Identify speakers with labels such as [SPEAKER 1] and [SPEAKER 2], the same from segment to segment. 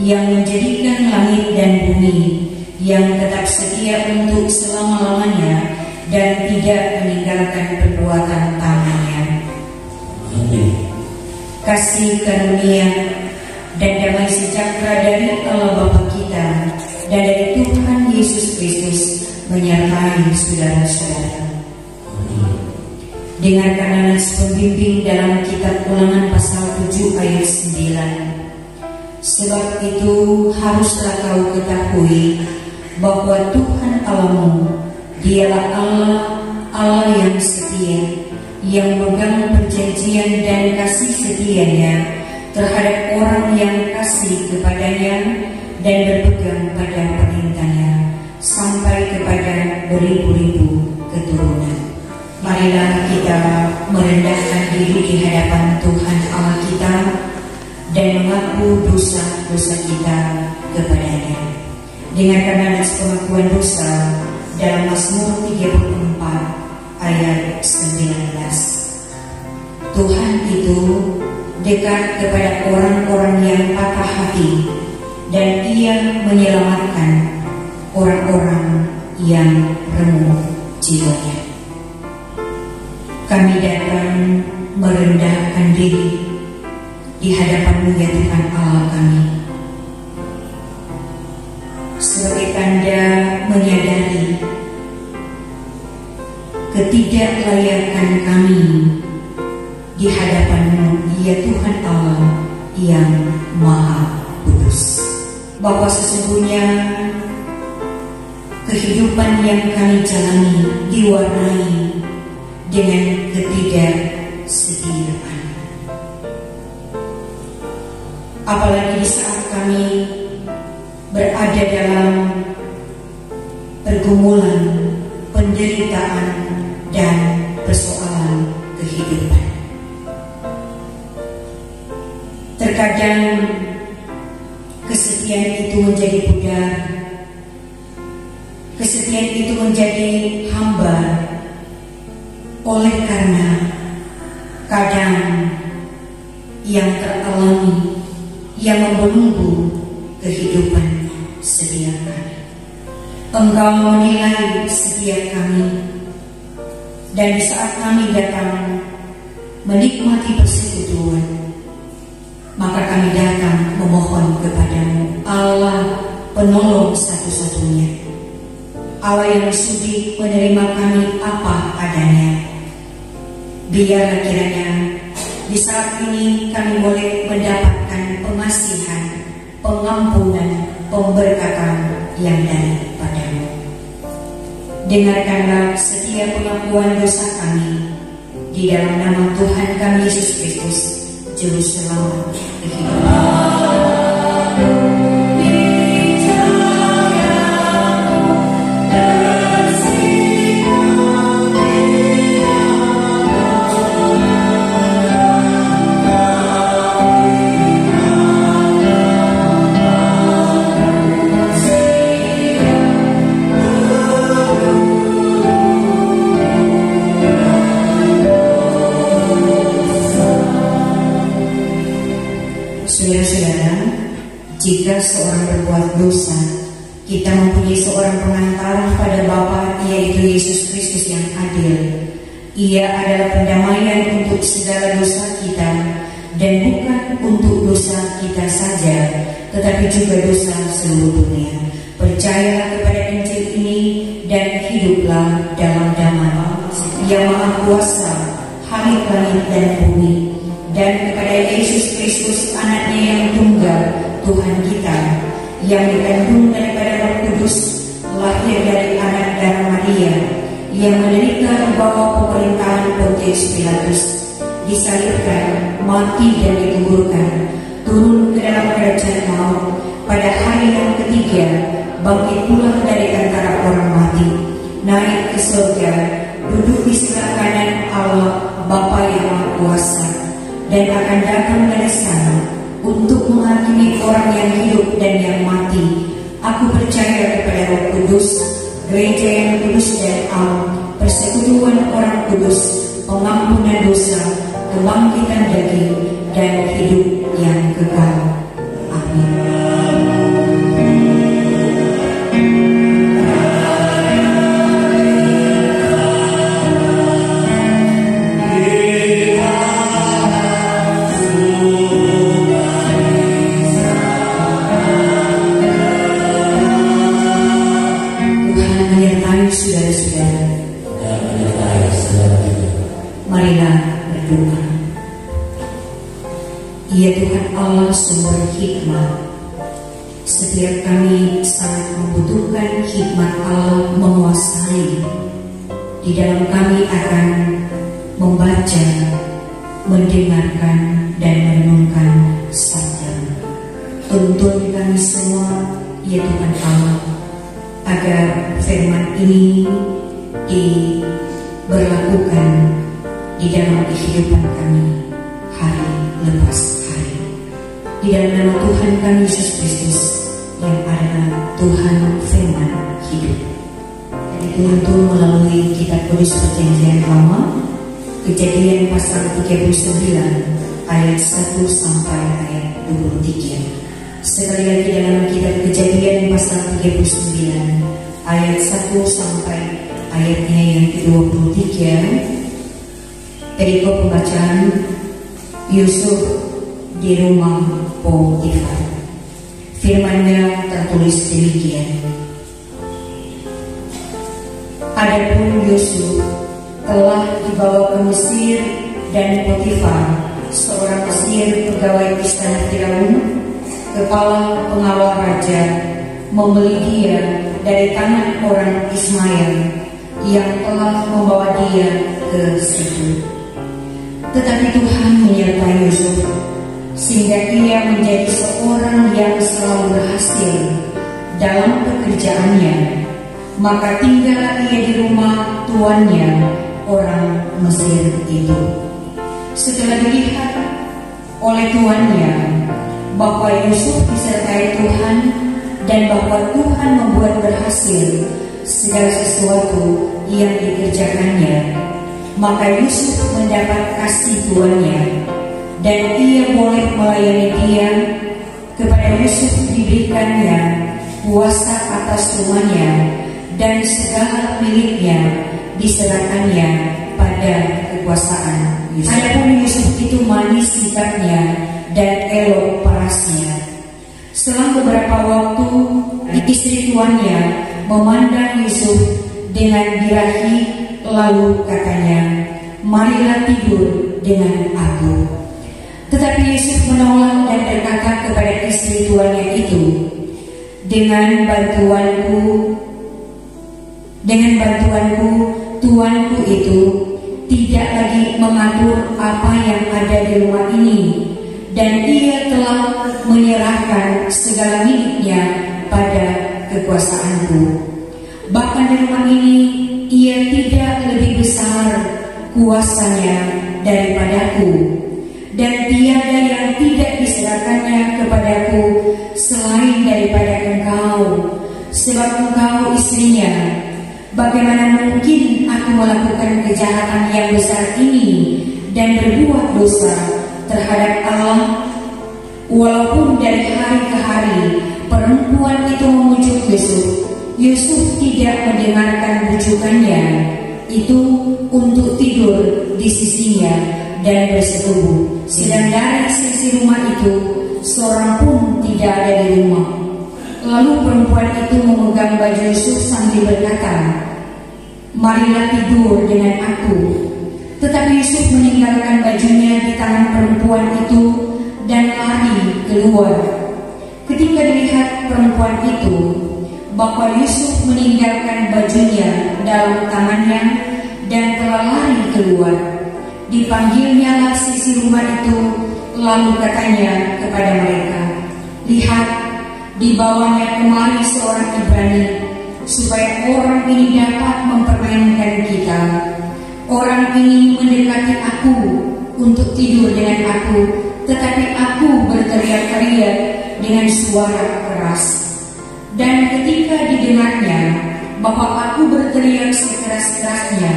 [SPEAKER 1] yang menjadikan langit dan bumi, yang tetap setia untuk selama-lamanya dan tidak meninggalkan perbuatan tangannya. Kasih karunia dan damai sejahtera dari Allah Bapa kita dan dari Tuhan Yesus Kristus menyertai saudara-saudara. Dengarkanlah nas pembimbing dalam kitab Ulangan pasal 7 ayat 9. Sebab itu haruslah kau ketahui bahwa Tuhan Allahmu, Dialah Allah yang setia, yang memegang perjanjian dan kasih setianya terhadap orang yang kasih kepadanya dan berpegang pada perintahnya sampai kepada beribu-ribu keturunan. Marilah kita merendahkan diri di hadapan Tuhan Allah kita dan mengaku dosa-dosa kita kepadanya. Dengarkanlah nas pengakuan dosa dalam Mazmur 34 ayat 19. Tuhan itu dekat kepada orang-orang yang patah hati, dan Ia menyelamatkan orang-orang yang remuk jiwanya. Kami datang merendahkan diri di hadapan-Mu ya Tuhan Allah kami, sebagai tanda menyadari ketidaklayakan kami di hadapan-Mu ya Tuhan Allah yang Maha Kudus. Bahwa sesungguhnya kehidupan yang kami jalani diwarnai dengan ketidaksetiaan. Apalagi di saat kami berada dalam pergumulan, penderitaan, dan persoalan kehidupan. Terkadang kesetiaan itu menjadi pudar, kesetiaan itu menjadi hamba, oleh karena kadang yang teralami yang membelenggu kehidupan setia kami. Engkau menilai setia kami, dan di saat kami datang menikmati persekutuan, maka kami datang memohon kepadamu, Allah penolong satu-satunya, Allah yang sudi menerima kami apa adanya. Biarlah kiranya di saat ini kami boleh mendapatkan pengasihan, pengampunan, pemberkatan yang daripada-Mu. Dengarkanlah setiap pengakuan dosa kami di dalam nama Tuhan kami Yesus Kristus, Juru Selamat kehidupan. Jika seorang berbuat dosa, kita mempunyai seorang pengantara pada Bapa, yaitu Yesus Kristus yang adil. Ia adalah pendamaian untuk segala dosa kita, dan bukan untuk dosa kita saja, tetapi juga dosa seluruh dunia. Percayalah kepada Injil ini dan hiduplah dalam damai yang Maha Kuasa, Hari langit dan bumi, dan kepada Yesus Kristus, Anaknya yang tunggal, Tuhan kita, yang dikandung daripada Roh Kudus, lahir dari anak darah Maria, yang menderita di bawah pemerintahan Pontius Pilatus, disalibkan, mati dan dikuburkan, turun ke dalam kerajaan maut, pada hari yang ketiga bangkit pula dari antara orang mati, naik ke surga, duduk di sebelah kanan Allah Bapa yang Maha Kuasa, dan akan datang dari sana untuk menghakimi orang yang hidup dan yang mati. Aku percaya kepada Roh Kudus, gereja yang kudus dan am, persekutuan orang kudus, pengampunan dosa, kebangkitan daging, dan hidup yang kekal. Amin. Allah sumber hikmah. Setiap kami sangat membutuhkan hikmat Allah menguasai. Di dalam kami akan membaca, mendengarkan, dan merenungkan sabda. Tuntun kami semua, ya Tuhan Allah, agar firman ini diberlakukan di dalam kehidupan kami hari lepas hari. Di dalam nama Tuhan kami Yesus Kristus yang adalah Tuhan firman hidup. Dan dituntun melalui kitab Kudus Perjanjian Lama, Kejadian pasal 39 ayat 1 sampai ayat 23. Sekali lagi dalam kitab Kejadian pasal 39 ayat 1 sampai ayatnya yang ke-23. Perikop pembacaan Yusuf di rumah Potifar. Firman-Nya tertulis demikian. Adapun Yusuf telah dibawa ke Mesir, dan Potifar, seorang Mesir pegawai istana Firaun, kepala pengawal raja, membeli dia dari tangan orang Ismail yang telah membawa dia ke situ. Tetapi Tuhan menyertai Yusuf sehingga ia menjadi seorang yang selalu berhasil dalam pekerjaannya. Maka tinggallah ia di rumah tuannya, orang Mesir itu. Setelah dilihat oleh tuannya bahwa Yusuf disertai Tuhan dan bahwa Tuhan membuat berhasil segala sesuatu yang dikerjakannya, maka Yusuf mendapat kasih tuannya, dan ia boleh melayani dia. Kepada Yusuf diberikannya kuasa atas rumahnya, dan segala miliknya diserahkannya pada kekuasaan Yusuf. Adapun Yusuf itu manis sikapnya dan elok parasnya. Selang beberapa waktu, istri tuannya memandang Yusuf dengan birahi, lalu katanya, "Marilah tidur dengan aku." Tetapi Yusuf menolak dan berkata kepada istri tuannya itu, Dengan bantuanku, tuanku itu tidak lagi mengatur apa yang ada di rumah ini, dan ia telah menyerahkan segala miliknya pada kekuasaanku. Bahkan di rumah ini ia tidak lebih besar kuasanya daripadaku, dan tiada yang tidak diserahkannya kepadaku selain daripada engkau, sebab engkau istrinya. Bagaimana mungkin aku melakukan kejahatan yang besar ini dan berbuat dosa terhadap Allah? Walaupun dari hari ke hari perempuan itu memujuk Yusuf, Yusuf tidak mendengarkan bujukannya itu untuk tidur di sisinya dan bersetubuh. Sedang dari sisi rumah itu seorang pun tidak ada di rumah. Lalu perempuan itu memegang baju Yusuf sambil berkata, "Marilah tidur dengan aku." Tetapi Yusuf meninggalkan bajunya di tangan perempuan itu dan lari keluar. Ketika dilihat perempuan itu bahwa Yusuf meninggalkan bajunya dalam tangannya dan telah lari keluar, dipanggilnyalah sisi rumah itu, lalu katanya kepada mereka, "Lihat, dibawanya kemari seorang Ibrani, supaya orang ini dapat mempermainkan kita. Orang ini mendekati aku untuk tidur dengan aku, tetapi aku berteriak-teriak dengan suara keras. Dan ketika didengarnya bahwa aku berteriak sekeras-kerasnya,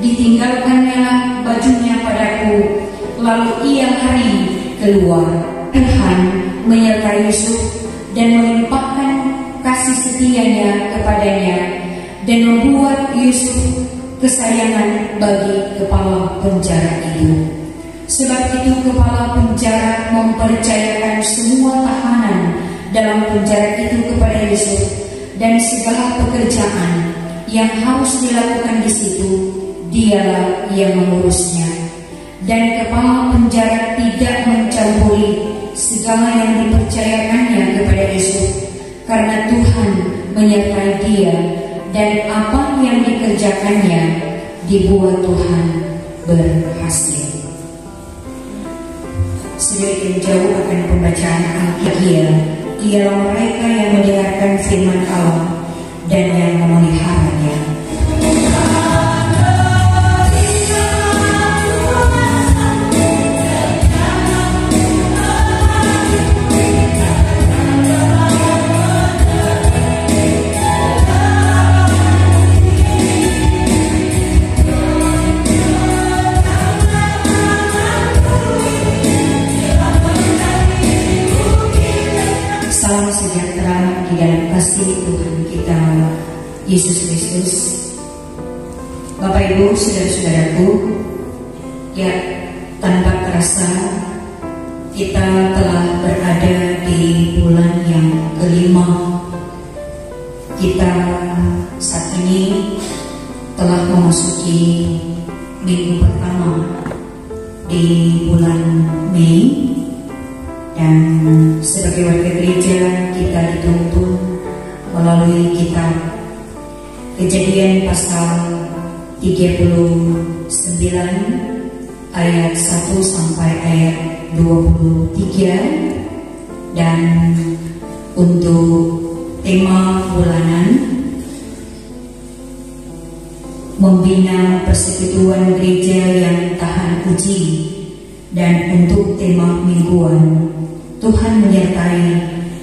[SPEAKER 1] ditinggalkannya bajunya padaku, lalu ia lari keluar." Tuhan menyertai Yusuf dan melimpahkan kasih setianya kepadanya, dan membuat Yusuf kesayangan bagi kepala penjara itu. Sebab itu kepala penjara mempercayakan semua tahanan dalam penjara itu kepada Yusuf, dan segala pekerjaan yang harus dilakukan di situ dialah yang mengurusnya. Dan kepala penjara tidak mencampuri segala yang dipercayakannya kepada Yusuf, karena Tuhan menyertai dia, dan apa yang dikerjakannya dibuat Tuhan berhasil. Sedikit jauh akan pembacaan Alkitab, ialah mereka yang mendengarkan firman Allah dan yang memeliharanya. Salam sejahtera di dalam kasih Tuhan kita Yesus Kristus. Bapak Ibu, saudara-saudaraku, ya, tanpa terasa kita telah berada di bulan yang kelima. Kita saat ini telah memasuki minggu pertama di bulan Mei. Dan sebagai warga gereja kita dituntun melalui kitab Kejadian pasal 39 ayat 1 sampai ayat 23. Dan untuk tema bulanan membina persekutuan gereja yang tahan uji, dan untuk tema mingguan Tuhan menyertai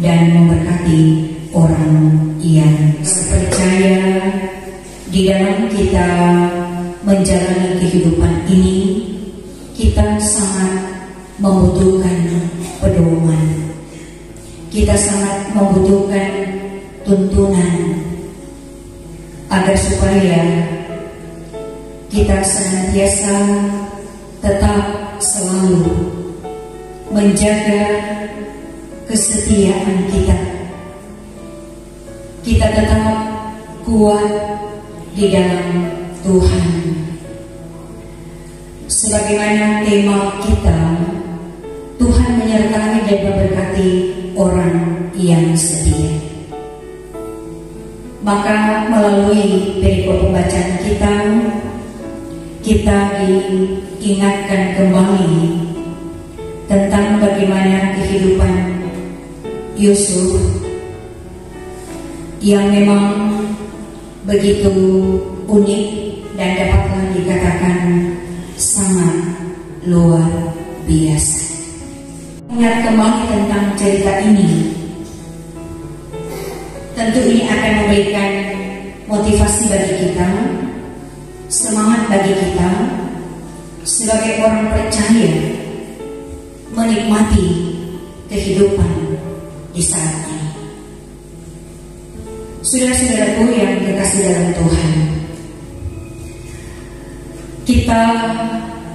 [SPEAKER 1] dan memberkati orang yang percaya. Di dalam kita menjalani kehidupan ini, kita sangat membutuhkan pedoman. Kita sangat membutuhkan tuntunan agar supaya kita senantiasa tetap selalu menjaga kesetiaan kita. Kita tetap kuat di dalam Tuhan. Sebagaimana tema kita, Tuhan menyertai dan memberkati orang yang setia. Maka melalui perikop pembacaan kita diingatkan kembali tentang bagaimana kehidupan Yusuf yang memang begitu unik dan dapatlah dikatakan sangat luar biasa. Ingat kembali tentang cerita ini, tentu ini akan memberikan motivasi bagi kita, semangat bagi kita sebagai orang percaya menikmati kehidupan di saat ini. Saudara-saudaraku yang dikasihi dalam Tuhan, kita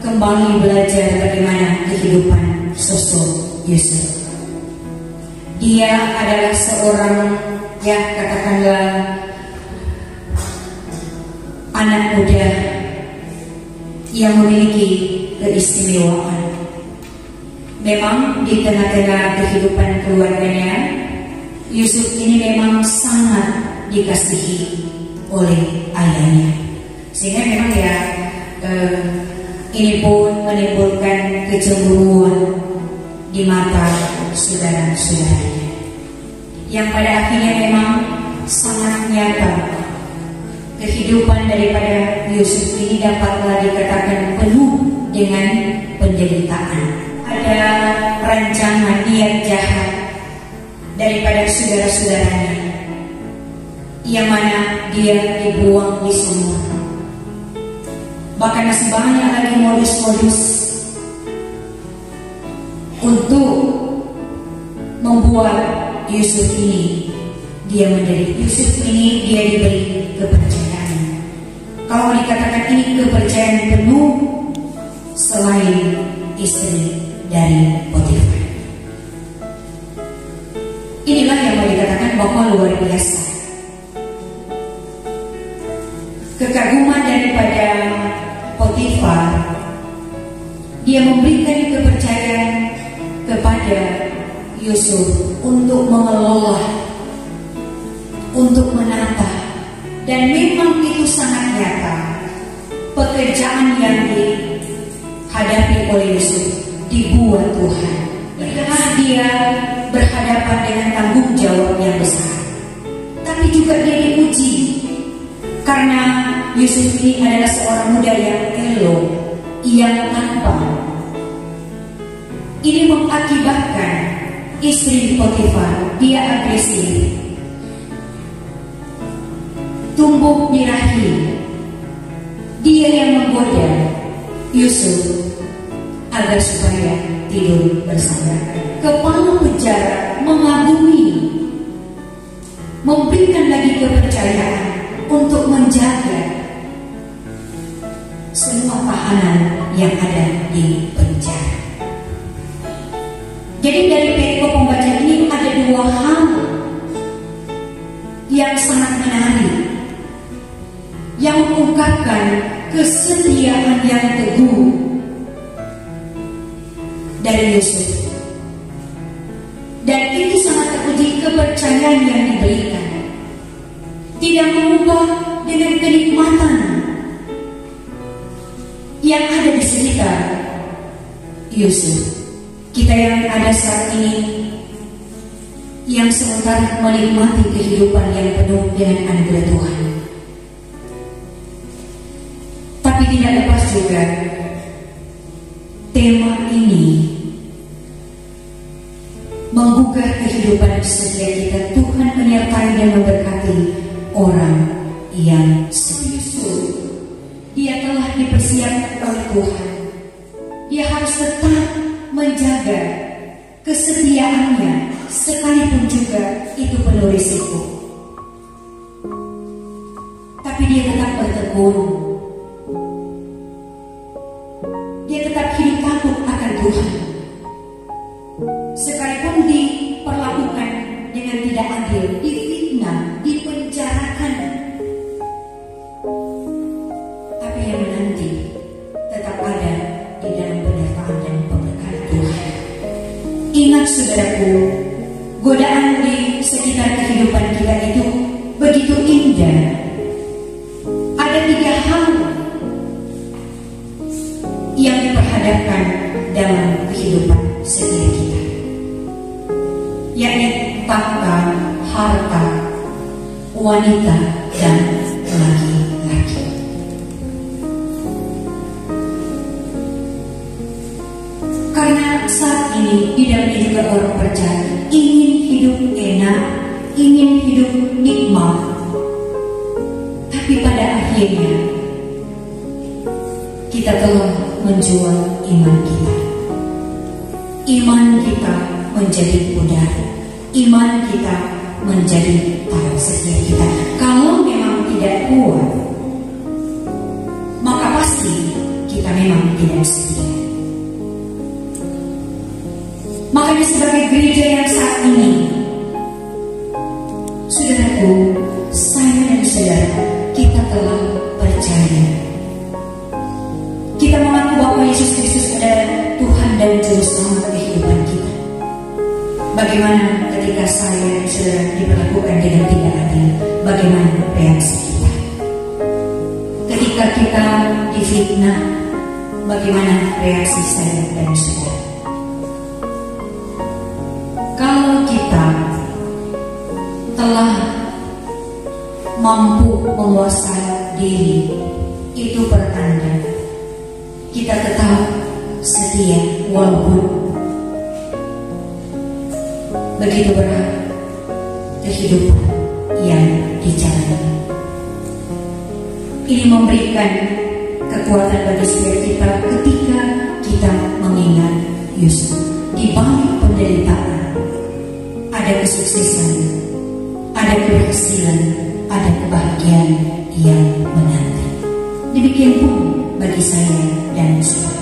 [SPEAKER 1] kembali belajar bagaimana kehidupan sosok Yusuf. Dia adalah seorang, ya katakanlah, anak muda yang memiliki keistimewaan. Memang di tengah-tengah kehidupan keluarganya, Yusuf ini memang sangat dikasihi oleh ayahnya. Sehingga memang ya ini pun menimbulkan kecemburuan di mata saudara-saudaranya, yang pada akhirnya memang sangat nyata. Kehidupan daripada Yusuf ini dapatlah dikatakan penuh dengan penderitaan. Ada rancangan niat jahat daripada saudara-saudaranya, yang mana dia dibuang di sumur. Bahkan masih banyak lagi modus-modus untuk membuat Yusuf ini dia menderita. Yusuf ini dia diberi kepercayaan. Kalau dikatakan ini kepercayaan penuh selain istri dari Potifar. Inilah yang mau dikatakan bahwa luar biasa. Kekaguman daripada Potifar, dia memberikan kepercayaan kepada Yusuf untuk mengelola, untuk menata, dan memang itu sangat nyata. Pekerjaan yang dihadapi oleh Yusuf dibuat Tuhan. Karena dia berhadapan dengan tanggung jawab yang besar, tapi juga dia diuji karena Yusuf ini adalah seorang muda yang elok, yang tampan. Ini mengakibatkan istri Potifar dia agresif, tumbuh birahi. Dia yang menggoda Yusuf agar supaya tidur bersama. Kepala penjara mengagumi, memberikan lagi kepercayaan untuk menjaga semua tahanan yang ada di penjara. Jadi dari perikop pembacaan ini ada dua hal yang sangat menarik, yang mengungkapkan kesetiaan yang teguh dari Yusuf. Dan itu sangat teruji kepercayaan yang diberikan, tidak mengubah dengan kenikmatan yang ada di sekitar Yusuf. Kita yang ada saat ini, yang sementara menikmati kehidupan yang penuh dengan anugerah Tuhan, tapi tidak lepas juga tema ini menggugah kehidupan setiap kita. Tuhan menyertai dan memberkati orang yang serius. Dia telah dipersiapkan oleh Tuhan. Dia harus tetap menjaga kesetiaannya, sekalipun juga itu penuh risiko. Tapi dia tetap bertekun. Dia tetap hidup takut akan Tuhan, sekalipun diperlakukan dengan tidak adil, difitnah, dipenjarakan. Tapi yang menanti tetap ada di dalam penyertaan dan pemberkatan Tuhan. Ingat saudaraku, godaan di sekitar kehidupan kita itu begitu indah. Ada tiga hal yang diperhadapkan dalam kehidupan setiap kita, yakni tahta, harta, wanita, dan laki-laki. Karena saat ini di dalamnya juga orang percaya ingin hidup enak, ingin hidup nikmat, tapi pada akhirnya kita telah menjual iman kita. Iman kita menjadi pudar, iman kita menjadi taruh setiap kita. Kalau memang tidak kuat, maka pasti kita memang tidak setia. Makanya sebagai gereja yang saat ini, saudaraku, saya dan saudara, kita telah percaya. Kita mengaku bahwa Yesus Kristus adalah Tuhan dan Juru Selamat kehidupan kita. Bagaimana ketika saya dan saudara diperlakukan dengan tidak adil? Bagaimana reaksi kita? Ketika kita difitnah, bagaimana reaksi saya dan saudara? Kalau kita telah mampu menguasai diri, itu pertanda kita tetap setia walaupun begitu berat kehidupan yang dijalani. Ini memberikan kekuatan bagi setiap kita ketika kita mengingat Yusuf. Di balik penderitaan ada kesuksesan, ada keberhasilan, ada kebahagiaan yang menanti. Demikian pun bagi saya dan saudara.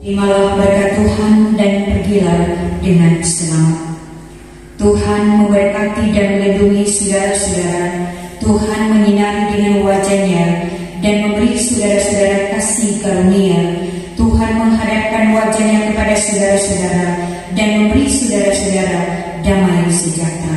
[SPEAKER 1] Terimalah berkat Tuhan dan pergilah dengan selamat. Tuhan memberkati dan melindungi saudara-saudara. Tuhan menyinari dengan wajah-Nya dan memberi saudara-saudara kasih karunia. Tuhan menghadapkan wajah-Nya kepada saudara-saudara dan memberi saudara-saudara damai sejahtera.